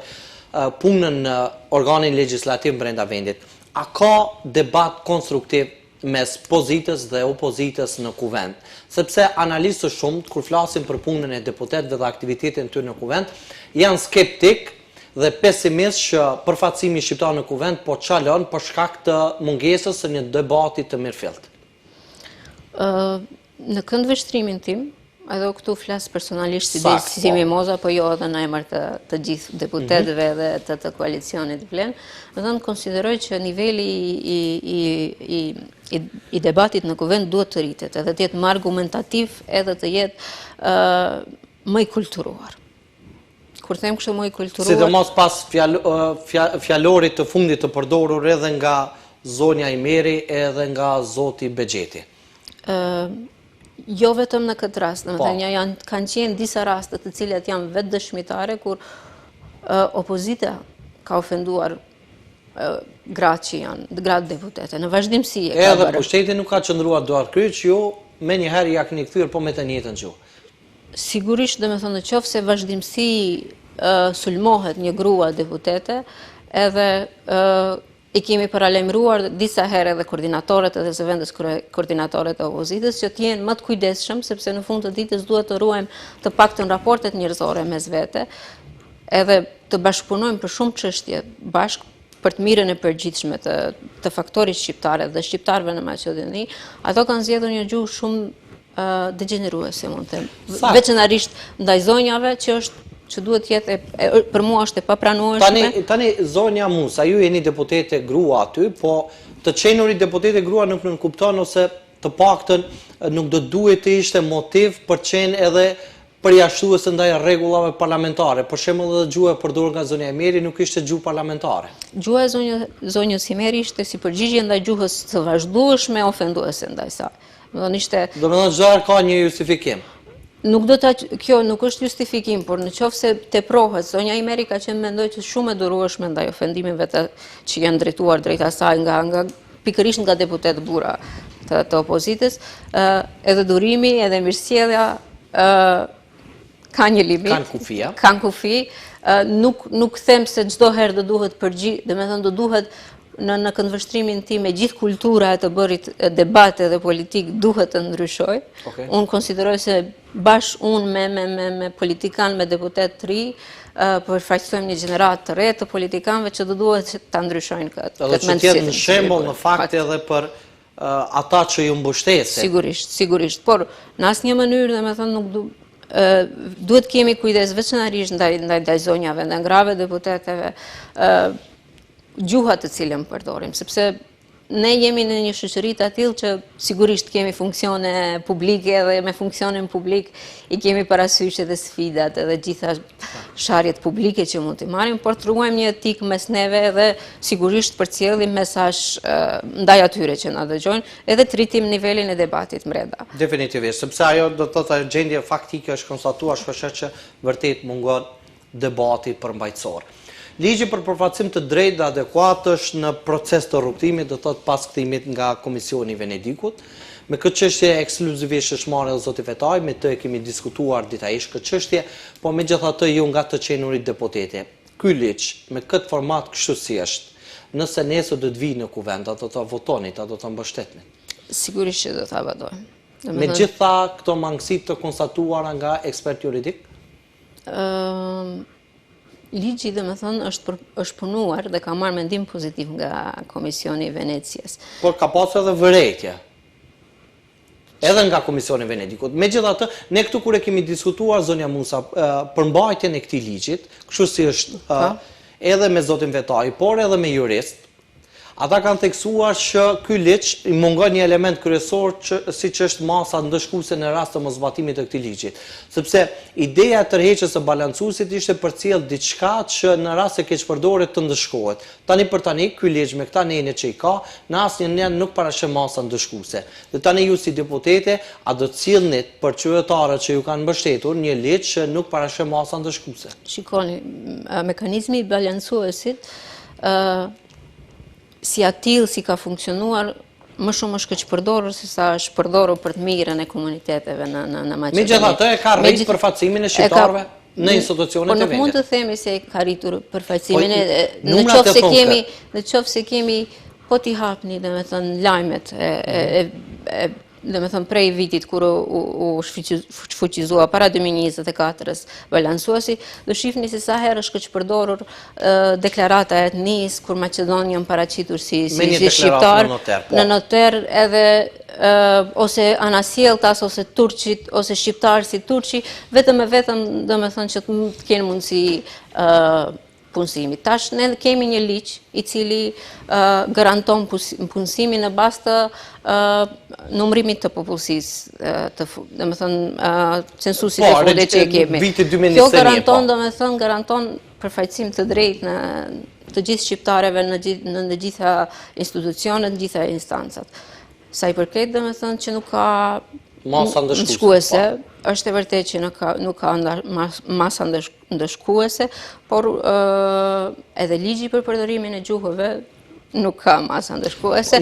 punën në organin legjislativ brenda vendit, a ka debat konstruktiv mes pozitës dhe opozitës në kuvend? Sepse analistë shumë, kur flasim për punën e deputetëve dhe aktivitetin tyre në kuvend, janë skeptik dhe pesimist që përfaqësimi shqiptar në kuvend po çalon për shkak të mungesës së një debati të mirëfillt. Në këndvështrimin tim, edhe këtu flas personalisht si Mimoza, po jo edhe në emër të gjithë deputetëve dhe të koalicionit vlen, dhe konsideroj që niveli i debatit në kuvend duhet të rritet, edhe të jetë më argumentativ, edhe të jetë më i kulturuar. Kur them kështu më i kulturuar... Sidomos pas fjalorit të fundit të përdorur edhe nga zonja Imeri edhe nga zoti Bexheti. Jo vetëm në këtë rast, kanë qenë disa raste të cilat janë vetë dëshmitare kur opozita ka ofenduar gratë që janë, gratë deputete, në vazhdimsi e ka bërë. Edhe pushteti nuk ka qëndruar duar kryq, ju me njëherë ja keni kthyer po me të njëjtën gjuhë. Sigurisht, dhe me thonë në qofë se vazhdimsi sulmohet një grua deputete, edhe i kemi paralajmëruar disa herë edhe koordinatorët edhe zëvendës koordinatorët e opozitës që t'jenë më të kujdesshëm, sepse në fund të ditës duhet të ruajmë të paktën raportet njerëzore mes vete, edhe të bashkëpunojmë për shumë çështje bashkë për të mirën e përgjithshme të faktorit shqiptare dhe shqiptarëve në Maqedoni. Ato kanë zgjedhur një gjuhë shumë degeneruese, mund të them. Veçanërisht ndaj zonjave që duhet jetë, për mua është e papranueshme. Tani zonja Musa, ju jeni deputete grua aty, po të qenurit deputete grua nuk nënkupton ose të paktën nuk do duhet të ishte motiv për qenë edhe përjashtuese ndaj rregullave parlamentare. Për shembull edhe gjuha e përdorur nga zonja Imeri nuk ishte gjuhë parlamentare. Gjuha e zonjës Imeri ishte si përgjigje ndaj gjuhës së vazhdueshme ofenduese ndaj saj. Do me thënë çdo ka një justifikim. Kjo nuk është justifikim, por në qoftë se teprohet, zonja Imeri ka qenë mendoj që shumë e durueshme ndaj ofendimeve që janë drejtuar drejt asaj nga pikërisht nga deputet burra. të opozitës, edhe durimi, edhe mirësjellja ka një limit. Kanë kufi. Nuk them se çdo herë do duhet do duhet në këndvështrimin tim me gjithë kultura e të bërit debate dhe politik duhet të ndryshoj. Unë konsideroj se unë me politikan, me deputet të ri, përfaqësojmë një gjenerat të re të politikanëve që do duhet të ndryshojnë këtë mendësit. Edhe që tjetë në shembull në fakt edhe për ata që ju mbështesin. Sigurisht, por në asnjë mënyrë, domethënë nuk duhet kemi kujdes veçanërisht ndaj zonjave dhe ngrave deputeteve, gjuha të cilën përdorim, sepse ne jemi në një shoqëri të tillë që sigurisht kemi funksione publike dhe me funksionin publik i kemi parasysh edhe sfidat edhe gjitha sharjet publike që mund t'i marrim, por të ruajmë një etikë mes neve dhe sigurisht përcjellim mesazh ndaj atyre që na dëgjojnë edhe të rritim nivelin e debatit brenda. Definitivisht, sepse ajo do të thotë gjendje faktike është konstatuar shpesh që vërtet mungon debati përmbajtësor. Ligji për përfaqësim të drejtë dhe adekuat është në proces të rrugtimit, do thotë pas kthimit nga Komisioni i Venedikut. Me këtë çështje ekskluzivisht është marrë zoti Fetaj, me të e kemi diskutuar detaisht këtë çështje, por megjithatë ju nga të qenurit deputete. Ky ligj me këtë format kështu si është, nëse nesër do të vijë në kuvent, do ta votoni, do ta mbështetni. Sigurisht që do ta votojmë. Me gjitha këto mangësit të konstatuara nga ekspert juridik? Ligji është punuar dhe ka marrë mendim pozitiv nga Komisioni i Venecias. Por ka pasur edhe vërejtje. Edhe nga Komisioni i Venedikut. Megjithatë, ne këtu kur e kemi diskutuar zonja Musa përmbajtjen e këtij ligjit, kështu si është edhe me zotin Fetaj, por edhe me jurist, ata kanë theksuar që ky ligj i mungon një element kryesor siç është masa ndëshkuese në rast të mosbatimit të këtij ligji. Sepse ideja e tërheqjes së balancuesit ishte përcjell diçka që në rast se keq përdoret të ndëshkohet. Tani për tani ky ligj me këta nene që i ka, në asnjë nuk parashë masa ndëshkuese. Dhe tani ju si deputete a do të sillni për qytetarët që ju kanë mbështetur një ligj që nuk parashë masa ndëshkuese. Shikoni, mekanizmi i balancuesit si atill si ka funksionuar, më shumë është keqpërdorur se sa është përdorur për të mirën e komuniteteve në Maqedoni. Megjithatë e ka rritur përfaqësimin e shqiptarëve në institucionet e vendit. Po nuk mund të themi se ka rritur përfaqësimin në qoftë se kemi po t'i hapni domethënë lajmet domethënë prej vitit kur u shfuqizua para 2024-s balancuesi, do shihni se sa herë është keqpërdorur deklarata e etnisë kur Maqedonian paraqitur si shqiptar në noter edhe ose anasjelltas ose turqit ose shqiptar si turqi, vetëm domethënë që të kenë mundësi punësimi. Tash ne kemi një ligj i cili garanton punësimin në bazë të numërimit të popullsisë, domethënë censusit e fundit që kemi. Kjo garanton përfaqësim të drejtë në të gjithë shqiptarëve në të gjitha institucionet, në të gjitha instancat. Sa i përket domethënë që nuk ka masa ndëshkuese, është e vërtetë që nuk ka masa ndëshkuese, por edhe ligji për përdorimin e gjuhëve nuk ka masa ndëshkuese.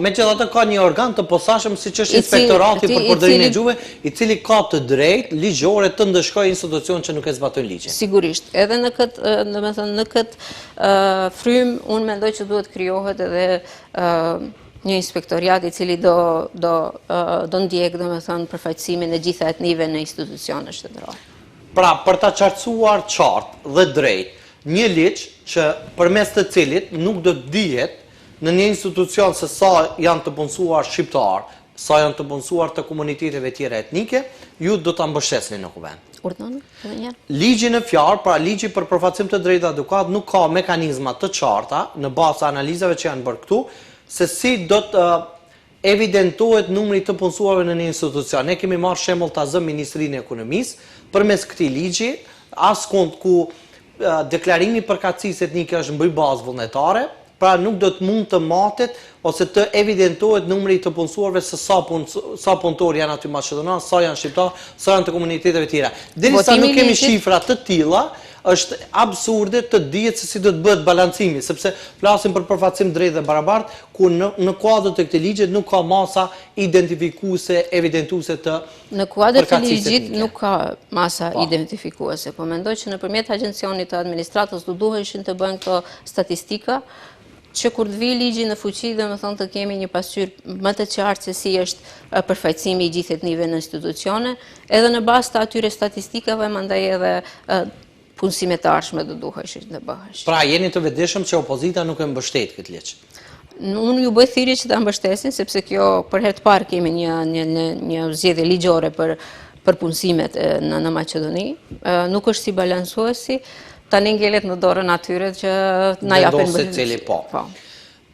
Megjithatë ka një organ të posaçëm siç është Inspektorati për përdorimin e gjuhëve, i cili ka të drejtë ligjore të ndëshkojë institucion që nuk e zbatojnë ligjin. Sigurisht, edhe në këtë frym unë mendoj që duhet krijohet edhe një inspektoriat i cili do ndjek domethënë përfaqësimin e gjitha etnive në institucione shtetërore. Pra, për ta qartësuar qartë dhe drejt, një ligj që përmes të cilit nuk do të dihet në një institucion se sa janë të punësuar shqiptar, sa janë të punësuar të komuniteteve tjera etnike, ju do ta mbështesni në kuvent. Ligji në fjalë, pra ligji për përfaqësim të drejtë adukat nuk ka mekanizma të qarta në bazë të analizave që janë bërë këtu, se si do të evidentohet numri të punësuarve në një institucion. Ne kemi marrë shembull ta zë Ministrinë e Ekonomisë përmes këtij ligji, askund ku deklarimi i përkatësisë etnike është mbi bazë vullnetare, pra nuk do të mund të matet ose të evidentohet numri të punësuarve se sa punëtor janë aty në Maqedoni, sa janë shqiptar, sa janë të komuniteteve tjera. Derisa nuk kemi shifra të tilla, është absurde të dihet se si do të bëhet balancimi, sepse flasim për përfaqësim drejt dhe barabart, ku në kuadër të këtij ligji nuk ka masa identifikuese, evidentuese të në kuadër të përkatësisë ligjit etnike. nuk ka masa identifikuese, po mendoj që nëpërmjet agjencionit të administratës do duheshin të bëjnë këto statistika, që kur të vi ligji në fuqi, domethënë të kemi një pasqyrë më të qartë se si është përfaqësimi i gjithë etnive në institucione, edhe në bazë të atyre statistikave, mandaj edhe punësimet të ardhshme do duheshin të bëhesh. Pra jeni të vetëdijshëm që opozita nuk e mbështet këtë ligj. Unë ju bëj thirrje që ta mbështesin, sepse kjo për herë të parë kemi një zgjedhje ligjore për punësimet në Maqedoni. Nuk është si balansuesi, tani ngelet në dorën atyre që na japin Vendoset cili po.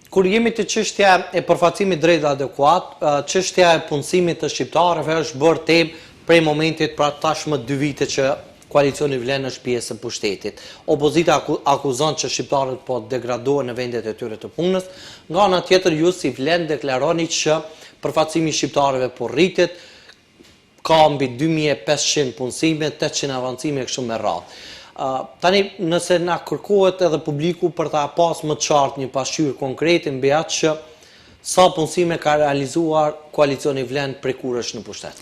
Kur jemi të çështja e përfaqësimit drejt dhe adekuat, çështja e punësimit të shqiptarëve është bërë temë prej momentit pra tashmë 2 vite që koalicioni vlen është pjesë e pushtetit. Opozita akuzon që shqiptarët po degradohen në vendet e tyre të punës. Nga ana tjetër ju si vlen deklaroni që përfaqësimi i shqiptarëve po rritet, ka mbi 2500 punësime, 800 avancime kështu me radhë. Tani nëse na kërkohet edhe publiku për ta pas më të qartë një pasqyrë konkrete mbi atë që sa punësime ka realizuar koalicioni vlen prej kur është në pushtet.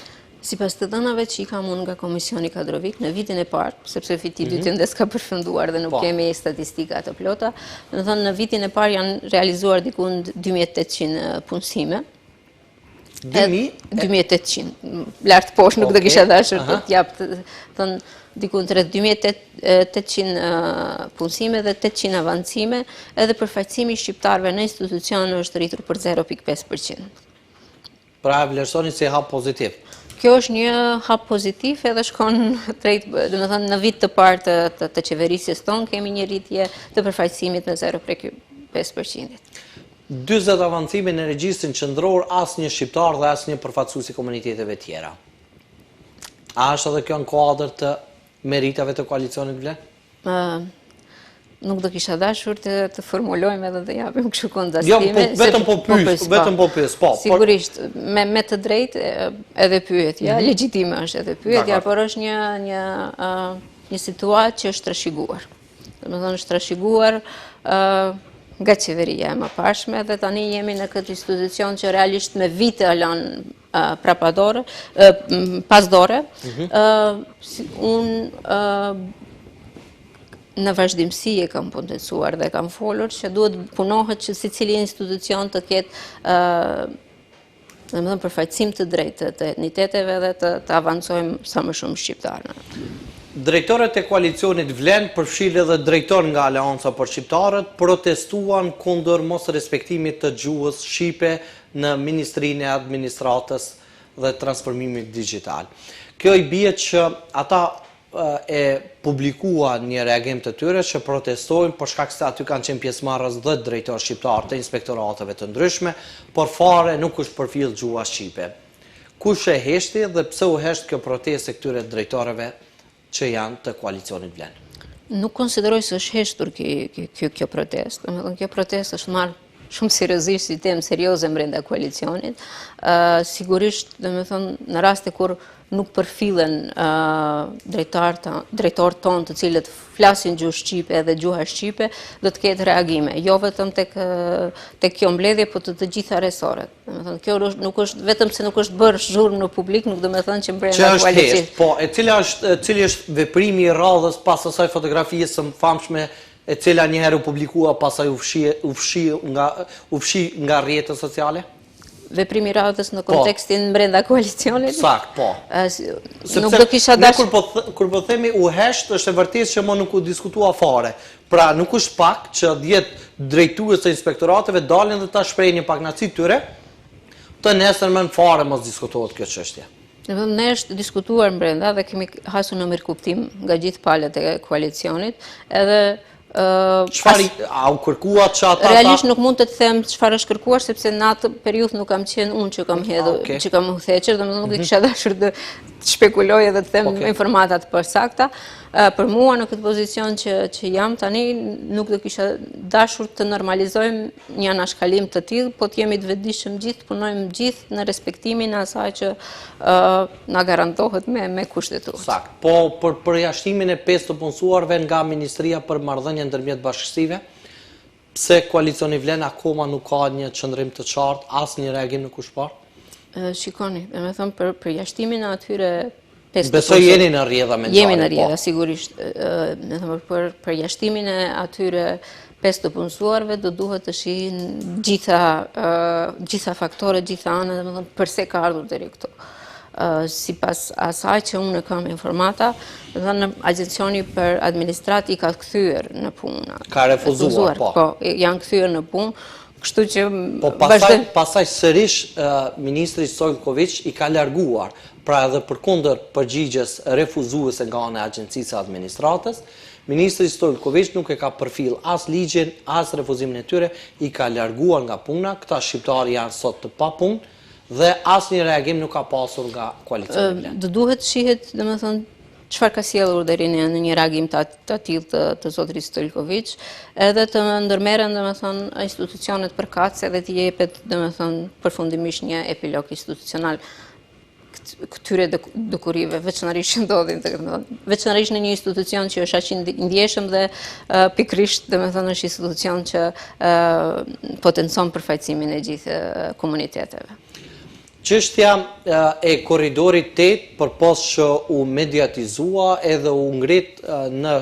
Sipas të dhënave që i kam unë nga Komisioni Kadrovik në vitin e parë, sepse viti i dytë ndes ka përfunduar dhe nuk kemi statistika të plota, do të thonë në vitin e parë janë realizuar diku 2800 punësime. 2800, lartë poshtë nuk do kisha dashur të jap thon diku rreth 2800 punësime dhe 800 avancime, edhe përfaqësimi i shqiptarëve në institucione është rritur për 0.5%. Pra vlerësoni si hap pozitiv. Kjo është një hap pozitiv edhe shkon drejt, domethënë në vit të parë të qeverisjes tonë kemi një rritje të përfaqësimit me 0.5%. 40 avancime në regjistrin qendror, asnjë shqiptar dhe asnjë përfaqësues i komuniteteve tjera. A është edhe kjo në kuadër të meritave të koalicionit vlen? Nuk do kisha dashur të formulojmë edhe të japim kështu kontestime. Jo, vetëm po pyes, po. Sigurisht, me të drejtë edhe pyetja, legjitime është edhe pyetja, por është një situatë që është trashëguar. Domethënë është trashëguar nga qeveria e mëparshme dhe tani jemi në këtë institucion që realisht me vite lanë pas dore. Unë në vazhdimësi e kam punësuar dhe kam folur që duhet punohet që secili institucion të ketë domethënë përfaqësim të drejtë të etniteteve dhe të avancojmë sa më shumë shqiptarë. Drejtorët e koalicionit vlen, përfshirë edhe drejtor nga Aleanca për Shqiptarët, protestuan kundër mos respektimit të gjuhës shqipe në Ministrinë e Administratës dhe Transformimit Digital. Kjo i bie që ata e publikua një reagim të tyre që protestojnë për shkak se aty kanë qenë pjesëmarrës 10 drejtorë shqiptarë të inspektorateve të ndryshme, por fare nuk është përfill gjuha shqipe. Kush e heshti dhe pse u hesht kjo protestë këtyre drejtorëve që janë të koalicionit vlen? Nuk konsideroj se është heshtur kjo protestë. Domethënë kjo protestë është marrë shumë seriozisht si temë serioze brenda koalicionit. Sigurisht, domethënë në raste kur nuk përfillen drejtorët tonë të cilët flasin gjuhë shqipe dhe gjuha shqipe, do të ketë reagime. Jo vetëm tek kjo mbledhje, por të gjitha resorët. Domethënë kjo nuk është vetëm se nuk është bërë zhurmë në publik, nuk do të thonë që brenda koalicionit. Po, cili është veprimi i radhës pas asaj fotografie së famshme e cila njëherë u publikua pasaj u fshi nga rrjetet sociale? Veprimi i radhës në kontekstin brenda koalicionit? Sakt, po. Nuk do kisha dashur. Kur po themi u hesht, është e vërtetë që më nuk u diskutua fare. Pra nuk është pak që 10 drejtues të inspektorateve dalin dhe ta shprehin një pakënaqësi tyre, të nesërmen fare mos diskutohet kjo çështje. Ne është diskutuar brenda dhe kemi hasur në mirëkuptim nga gjithë palët e koalicionit, edhe çfarë u kërkuat që ata? Realisht nuk mund të them çfarë është kërkuar sepse në atë periudhë nuk kam qenë unë që kam hedhur, që kam u thequr, domethënë nuk e kisha dashur shpekuloj edhe të them informata të përsakta. Për mua në këtë pozicion që jam tani, nuk do kisha dashur të normalizojmë një anashkalim të tillë, po të jemi të vetëdijshëm gjithë, punojmë gjithë në respektimin e asaj që na garantohet me kushtetues. Sakt. Po për përjashtimin e 5 të punësuarve nga Ministria për marrëdhënie ndërmjet bashkësive, pse koalicioni vlen akoma nuk ka një qëndrim të qartë, asnjë reagim në kushpar? Shikoni, me thëmë për përjashtimin e atyre 5 besoj jeni në rrjedha mençare. Jemi në rrjedha, sigurisht. Me thëmë për përjashtimin e atyre 5 të punësuarve do duhet të shihin gjitha faktorët, gjitha anët, me thëmë përse ka ardhur deri këtu. Sipas asaj që unë kam informata, në Agencioni për Administrat i ka kthyer në punë. Ka refuzuar, po. Po, janë kthyer në punë. Kështu që po pasaj sërish Ministri Stojković i ka larguar, pra edhe përkundër përgjigjes refuzuese nga ana e Agjencisë Administratës, Ministri Stojković nuk e ka përfil as ligjin, as refuzimin e tyre, i ka larguar nga puna, këta shqiptarë janë sot të pa punë, dhe asnjë reagim nuk ka pasur nga koalicioni vlen. Do duhet shihet, domethënë, çfarë ka sjellur deri në një reagim të tillë të zotërisë Stojković, edhe të ndërmerren domethënë institucionet përkatëse dhe të jepet domethënë përfundimisht një epilog institucional këtyre dukurive, veçanërisht që ndodhin, veçanërisht në një institucion që është aq i ndjeshëm dhe pikërisht domethënë është institucion që potencon përfaqësimin e gjithë komuniteteve. Çështja e korridorit 8 përpos që u mediatizua edhe u ngrit në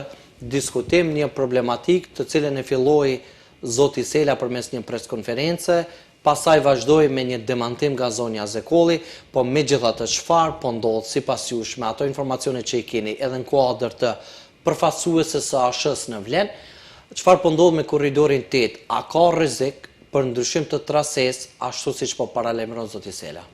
diskutim një problematik të cilën e filloi zoti Sela përmes një preskonference, pastaj vazhdoi me një demantim nga zonja Zekolli, po megjithatë çfarë po ndodh sipas jush me ato informacione që i keni edhe në kuadër të përfaqësuesës së ASH-s në Vlen, çfarë po ndodh me korridorin 8? A ka rrezik për ndryshim të trases, ashtu siç po paralajmëron zoti Sela?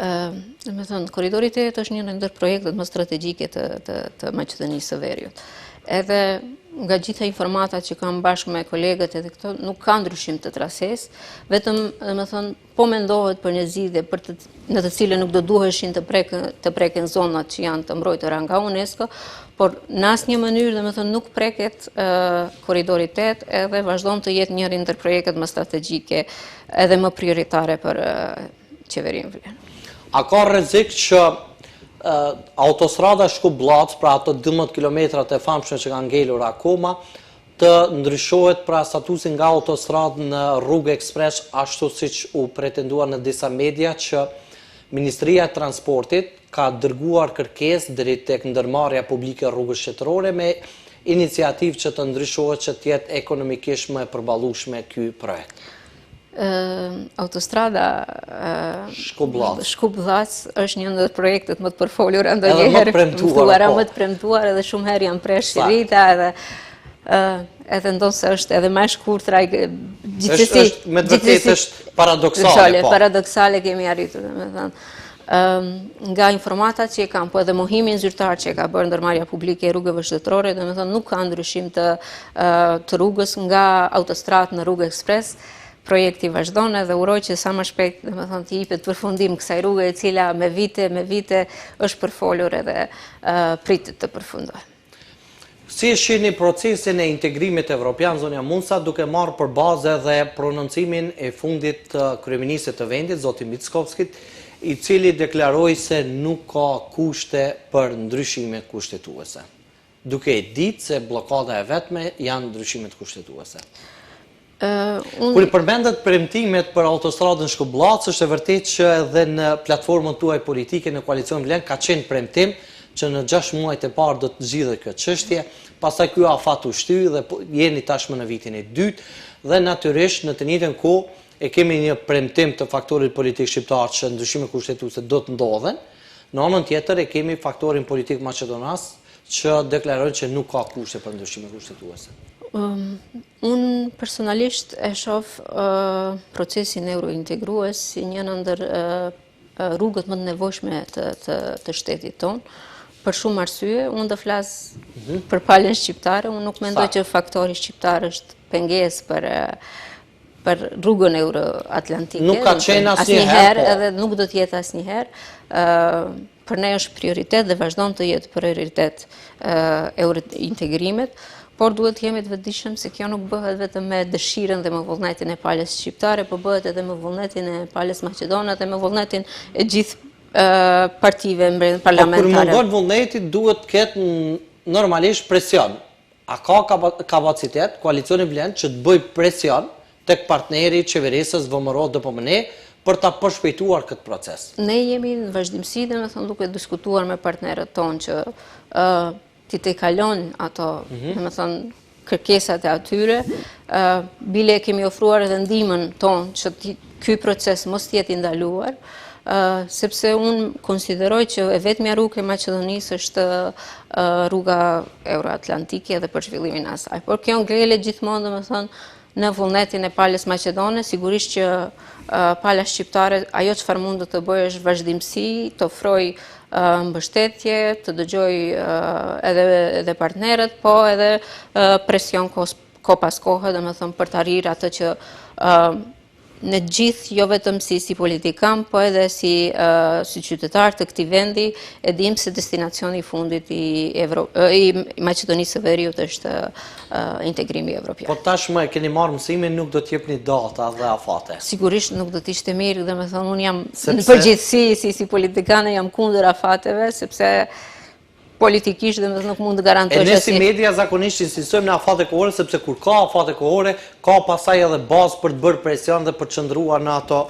Me thënë, korridori 8 është një ndër projektet më strategjike të Maqedonisë së Veriut. Edhe nga gjitha informatat që kam bashkë me kolegët edhe këto, nuk ka ndryshim të trases, vetëm, me thënë, po mendohet për një zgjidhje në të cilën nuk do duheshin të preken zonat që janë të mbrojtura nga UNESCO, por në asnjë mënyrë, domethënë, nuk preket korridori 8 edhe vazhdon të jetë njëri ndër projektet më strategjike edhe më prioritare për qeverinë Vlen. A ka rrezik që autostrada Shkup-Llaç, pra ato 12 kilometrat e famshme që kanë ngelur akoma, të ndryshohet pra statusi nga autostradë në rrugë ekspres, ashtu siç u pretendua në disa media që Ministria e Transportit ka dërguar kërkesë deri tek ndërmarrja publike rrugës shtetërore me iniciativë që të ndryshohet që të jetë ekonomikisht më e përballueshme ky projekt. Autostrada Shkup-Llaç është një ndër projektet më të përfolura ndonjëherë, më të premtuar edhe shumë herë janë prerë rrita edhe ndoshta është edhe më e shkurtra gjithsesi. Me të vërtetë është paradoksale. Paradoksale kemi arritur, domethënë. Nga informatat që kam, po edhe mohimin zyrtar që ka bërë ndërmarrja publike e rrugëve shtetërore, domethënë nuk ka ndryshim të rrugës nga autostradë në rrugë ekspres. Projekti vazhdon edhe uroj që sa më shpejt, domethënë, të jepet përfundim kësaj rruge e cila me vite është përfolur edhe pritet të përfundojë. Si e shihni procesin e integrimit evropian, zonja Munsa, duke marrë për bazë edhe prononcimin e fundit të kryeministit të vendit, zoti Mickovskit, i cili deklaroi se nuk ka kushte për ndryshime kushtetuese, duke i ditë se bllokada e vetme janë ndryshimet kushtetuese. Kur i përmendet premtimet për autostradën Shkup-Llaç, është e vërtetë që edhe në platformën tuaj politike në koalicion Vlen ka qenë premtim që në 6 muajt e parë do të zgjidhet kjo çështje, pastaj ky afat u shty dhe jeni tashmë në vitin e dytë dhe natyrisht në të njëjtën kohë e kemi një premtim të faktorit politik shqiptar që ndryshime kushtetuese do të ndodhen. Në anën tjetër e kemi faktorin politik maqedonas që deklarojnë që nuk ka kushte për ndryshime kushtetuese. Unë personalisht e shoh procesin eurointegrues si një ndër rrugët më të nevojshme të shtetit tonë. Për shumë arsye, unë do flas për palën shqiptare, unë nuk mendoj që faktori shqiptar është pengesë për rrugën euroatlantike. Nuk ka qenë asnjëherë, edhe nuk do të jetë asnjëherë. për ne është prioritet dhe vazhdon të jetë prioritet integrimet, por duhet të jemi të vetëdijshëm se kjo nuk bëhet vetëm me dëshirën dhe me vullnetin e palës shqiptare, por bëhet edhe me vullnetin e palës maqedone dhe me vullnetin e gjithë partive parlamentare. Kur mungon vullneti duhet të ketë normalisht presion. A ka kapacitet koalicioni vlen që të bëj presion tek partneri qeverisës VMRO DPMN për ta përshpejtuar këtë proces? Ne jemi në vazhdimsi dhe duke diskutuar me partnerët tonë që ti të kalon ato, kërkesat e atyre, bile kemi ofruar edhe ndihmën tonë që ky proces mos jetë i ndaluar, sepse unë konsideroj që e vetmja rrugë e Maqedonisë është rruga euroatlantike dhe për zhvillimin e asaj. Por kjo ngele gjithmonë, domethënë, në vullnetin e palës maqedone, sigurisht që pala shqiptare, ajo çfarë mund të bëjë është vazhdimsi, të ofroj mbështetje, të dëgjoj edhe partnerët, po edhe presion ko pas kohë, domethënë për të arrirë atë që në gjithë, jo vetëm si politikan, po edhe si qytetar të këtij vendi, e dim se destinacioni i fundit i Maqedonisë së Veriut është integrimi evropian. Po tashmë e keni marrë mësimin, nuk do t'jepni data dhe afate. Sigurisht nuk do t'ishte mirë, domethënë unë jam në përgjithësi si politikane jam kundër afateve, sepse politikisht dhe nuk mund të garantosh. E ne si media zakonisht insistojmë në afate kohore, sepse kur ka afate kohore, ka pasaj edhe bazë për të bërë presion dhe për të qëndruar në ato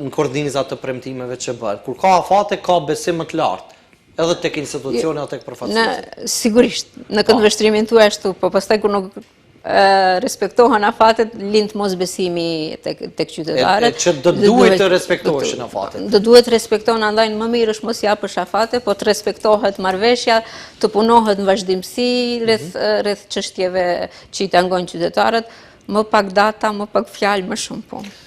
në koordinizat të premtimeve që bërë. Kur ka afate, ka besim më të lartë, edhe tek institucione o tek përfaqësuesit. Sigurisht, në këndvështrimin tuaj ashtu, po pastaj kur nuk respektohen afatet, lind mos besimi tek qytetarët. Që do duhet të respektoheshin afatet. Do duhet të respektohen, andaj më mirë është mos japësh afate, po të respektohet marrëveshja, të punohet në vazhdimsi rreth çështjeve që i tangojnë qytetarët, më pak data, më pak fjalë, më shumë punë.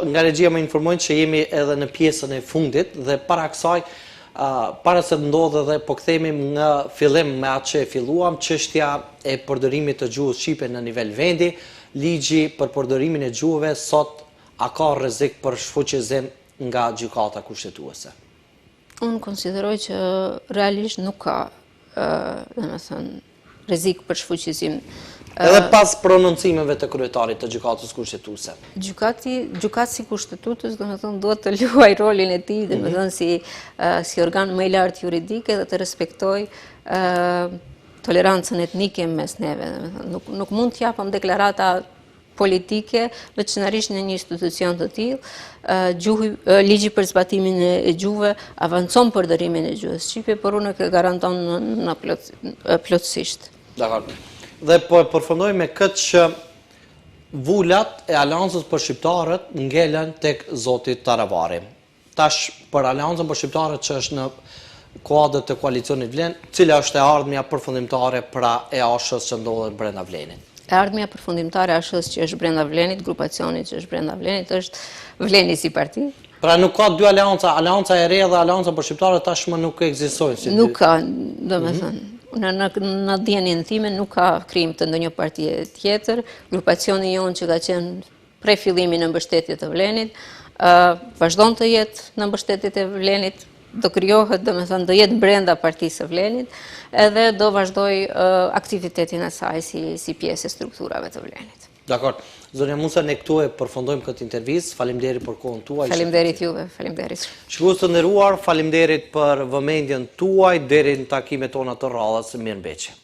Nga regjia më informojnë që jemi edhe në pjesën e fundit dhe para kësaj para se të ndodhe dhe po kthehemi në fillim me atë që e filluam, çështja e përdorimit të gjuhës shqipe në nivel vendi, ligji për përdorimin e gjuhëve sot a ka rrezik për shfuqizim nga gjykata kushtetuese? Unë konsideroj që realisht nuk ka, domethënë, rrezik për shfuqizim. Edhe pas prononcimeve të kryetarit të gjykatës kushtetuese. Gjykatësi kushtetutës, domethënë, duhet të luajë rolin e tij, domethënë si organ më i lartë juridike dhe të respektojë tolerancën etnike mes neve. Nuk mund të japëm deklarata politike, veçanërisht në një institucion të tillë. Ligji për zbatimin e gjuhëve avancon përdorimin e gjuhës shqipe, por unë e garanton në plotësisht. Dakor. Dhe po e përfundoj me këtë që vullat e Aleancës për Shqiptarët ngelen tek zoti Taravari. Tash për Aleancën për Shqiptarët që është në kuadër të koalicionit Vlen, cila është e ardhmja përfundimtare pra e ASH-s që ndodhet brenda Vlenit? E ardhmja përfundimtare e ASH-s që është brenda Vlenit, grupacionit që është brenda Vlenit, është Vleni si parti. Pra nuk ka dy aleanca, Aleanca e re dhe Aleanca për Shqiptarët tashmë nuk ekzistojnë si dy. Nuk ka, domethënë. Në dijenin time nuk ka krim të ndonjë partie tjetër. Grupacioni jonë që ka qenë prej fillimi në mbështetje të Vlenit, vazhdon të jetë në mbështetje të Vlenit, do krijohet, domethënë do jetë brenda partisë së Vlenit, edhe do vazhdoj aktivitetin e saj si pjesë e strukturave të Vlenit. Dakor. Zonja Musa, ne këtu e përfundojmë këtë intervistë. Faleminderit për kohën tuaj. Faleminderit juve, faleminderit. Shikues të nderuar, faleminderit për vëmendjen tuaj deri në takimet tona të radhës. Mirëmbëjtje.